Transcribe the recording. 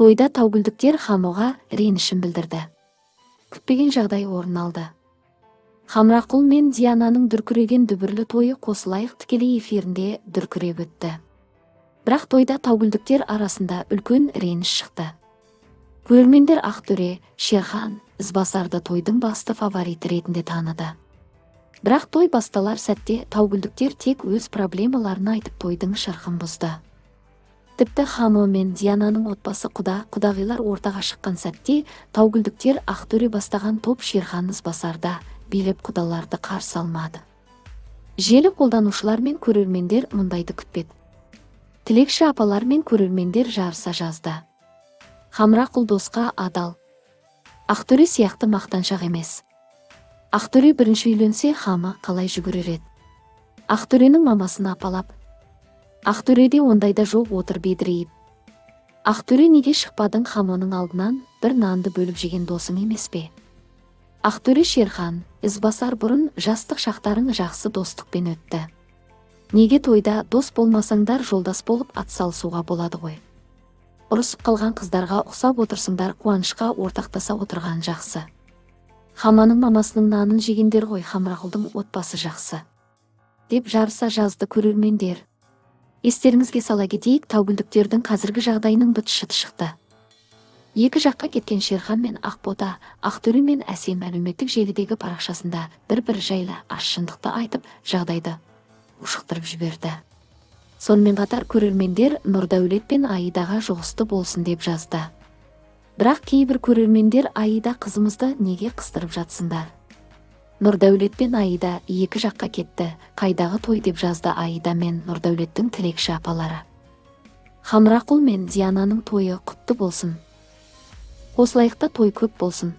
Тойда Таугүлдүктер Хамоға ренішін білдірді. Күтпеген жағдай орын алды. Хамрақұл мен Диананың дүркіреген дүбірлі тойы Қосылайық тікелей эфирінде дүркіреп өтті. Бірақ тойда Таугүлдүктер арасында үлкен реніш шықты. Көрермендер Ақтөре, Шерхан, Ізбасарды тойдың басты фавориті ретінде таныды. Бірақ той басталар сәтте Таугүлдүктер тек өз проблемаларын айтып тойдың шырқын бұзды. Тіпті Хамо мен Диананың отбасы құдағилар ортаға шыққан сәтте Таугүлдүктер Ақтөре бастаған топ Шерхан Ізбасарда билеп құдаларды қарсы алмады. Желі қолданушылар мен көрермендер мұндайды күтпеді. Тілекші апалар мен көрермендер жарыса жазды. Хамрақұл досқа адал. Ақтөре сияқты мақтаншақ емес. Ақтөре бірінші үйленсе Хама қалай жүгірер еді. Ақтөренің мамасын апалап. Ақтөреде ондайда жоқ отыр бедірейіп. Ақтөре неге шықпадың Хамоның алдынан бір нанды бөліп жеген досың емес пе? Ақтөре Шерхан, Ізбасар бұрын жастық шақтарың жақсы достықпен өтті. Неге тойда дос болмасаңдар жолдас болып атсалысуға болады ғой. Ұрысып қалған қыздарға ұқсап отырсыңдар, қуанышқа ортақтаса отырған жақсы. Хаманың мамасының нанын жегендер ғой, Хамрақұлдың отбасы жақсы. Деп жарыса жазды көрермендер. Естеріңізге сала кетейік, Таугүлдүктердің қазіргі жағдайының быт-шыты шықты. Екі жаққа кеткен Шерхан мен Ақбота, Ақтөре мен Әсем әлеуметтік желідегі парақшасында бір жайлы шындықты айтып, жағдайды ушықтырып жіберді. Сонымен қатар көрермендер Нұрдәулет пен Аидаға жұғысты болсын деп жазды. Бірақ кейбір көрермендер Аида қызымызды неге қыстырып жатсыңдар? Нұрдәулет пен Аида екі жаққа кетті, қайдағы той деп жазды Аида мен Нұрдәулеттің тілекші апалары. Хамрақұл мен Диананың тойы құтты болсын. Қосылайықта той көп болсын.